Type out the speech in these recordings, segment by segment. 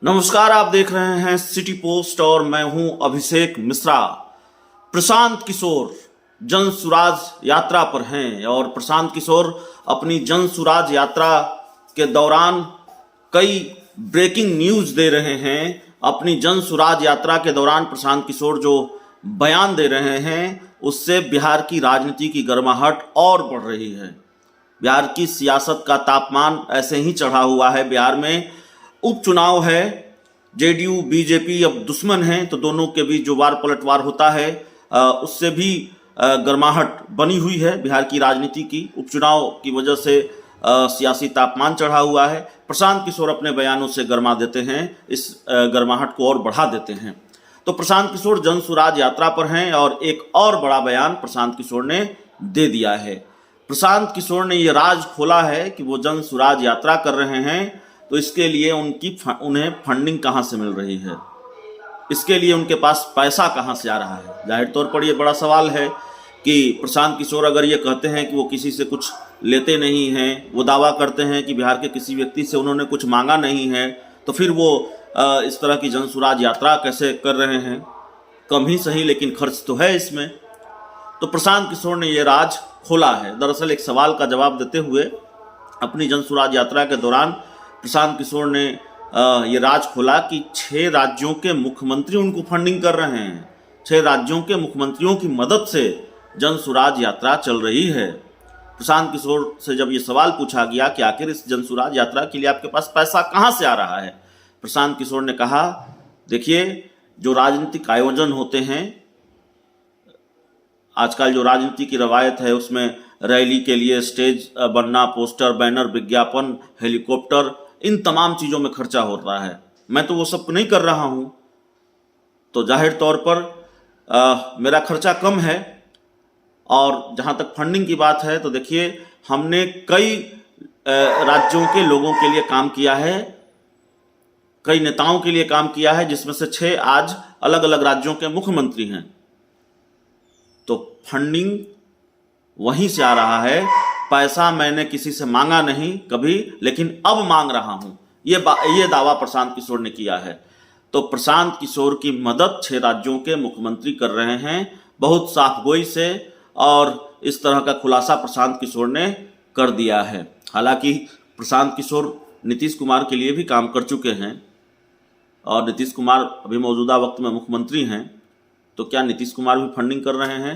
नमस्कार, आप देख रहे हैं सिटी पोस्ट और मैं हूं अभिषेक मिश्रा। प्रशांत किशोर जन सुराज यात्रा पर हैं और प्रशांत किशोर अपनी जन सुराज यात्रा के दौरान कई ब्रेकिंग न्यूज दे रहे हैं। अपनी जन सुराज यात्रा के दौरान प्रशांत किशोर जो बयान दे रहे हैं उससे बिहार की राजनीति की गर्माहट और बढ़ रही है। बिहार की सियासत का तापमान ऐसे ही चढ़ा हुआ है। बिहार में उपचुनाव है, जेडीयू बीजेपी अब दुश्मन हैं, तो दोनों के बीच जो वार पलटवार होता है उससे भी गर्माहट बनी हुई है बिहार की राजनीति की। उपचुनाव की वजह से सियासी तापमान चढ़ा हुआ है। प्रशांत किशोर अपने बयानों से गर्मा देते हैं, इस गर्माहट को और बढ़ा देते हैं। तो प्रशांत किशोर जन सुराज यात्रा पर हैं और एक और बड़ा बयान प्रशांत किशोर ने दे दिया है। प्रशांत किशोर ने ये राज खोला है कि वो जन सुराज यात्रा कर रहे हैं तो इसके लिए उन्हें फंडिंग कहाँ से मिल रही है, इसके लिए उनके पास पैसा कहाँ से आ रहा है। जाहिर तौर पर यह बड़ा सवाल है कि प्रशांत किशोर अगर ये कहते हैं कि वो किसी से कुछ लेते नहीं हैं, वो दावा करते हैं कि बिहार के किसी व्यक्ति से उन्होंने कुछ मांगा नहीं है, तो फिर वो इस तरह की जन सुराज यात्रा कैसे कर रहे हैं। कम ही सही लेकिन खर्च तो है इसमें। तो प्रशांत किशोर ने ये राज खोला है। दरअसल एक सवाल का जवाब देते हुए अपनी जन सुराज यात्रा के दौरान प्रशांत किशोर ने ये राज खोला कि 6 राज्यों के मुख्यमंत्री उनको फंडिंग कर रहे हैं। 6 राज्यों के मुख्यमंत्रियों की मदद से जन सुराज यात्रा चल रही है। प्रशांत किशोर से जब ये सवाल पूछा गया कि आखिर इस जन सुराज यात्रा के लिए आपके पास पैसा कहाँ से आ रहा है, प्रशांत किशोर ने कहा, देखिए जो राजनीतिक आयोजन होते हैं, आजकल जो राजनीति की रवायत है उसमें रैली के लिए स्टेज बनना, पोस्टर, बैनर, विज्ञापन, हेलीकॉप्टर, इन तमाम चीज़ों में खर्चा हो रहा है। मैं तो वो सब नहीं कर रहा हूँ, तो जाहिर तौर पर मेरा खर्चा कम है। और जहाँ तक फंडिंग की बात है तो देखिए हमने कई राज्यों के लोगों के लिए काम किया है, कई नेताओं के लिए काम किया है, जिसमें से 6 आज अलग अलग राज्यों के मुख्यमंत्री हैं। तो फंडिंग वहीं से आ रहा है। पैसा मैंने किसी से मांगा नहीं कभी, लेकिन अब मांग रहा हूं, ये दावा प्रशांत किशोर ने किया है। तो प्रशांत किशोर की मदद 6 राज्यों के मुख्यमंत्री कर रहे हैं बहुत साफगोई से, और इस तरह का खुलासा प्रशांत किशोर ने कर दिया है। हालांकि प्रशांत किशोर नीतीश कुमार के लिए भी काम कर चुके हैं और नीतीश कुमार अभी मौजूदा वक्त में मुख्यमंत्री हैं, तो क्या नीतीश कुमार भी फंडिंग कर रहे हैं,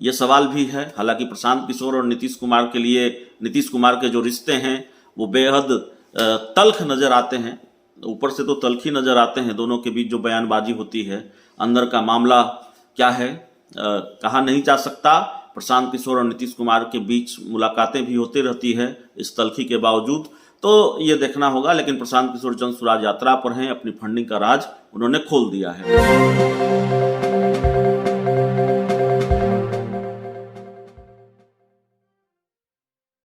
ये सवाल भी है। हालांकि प्रशांत किशोर और नीतीश कुमार के लिए, नीतीश कुमार के जो रिश्ते हैं वो बेहद तल्ख नज़र आते हैं। ऊपर से तो तल्ख ही नज़र आते हैं, दोनों के बीच जो बयानबाजी होती है, अंदर का मामला क्या है कहा नहीं जा सकता। प्रशांत किशोर और नीतीश कुमार के बीच मुलाकातें भी होती रहती है इस तल्खी के बावजूद, तो ये देखना होगा। लेकिन प्रशांत किशोर जन सुराज यात्रा पर हैं, अपनी फंडिंग का राज उन्होंने खोल दिया है।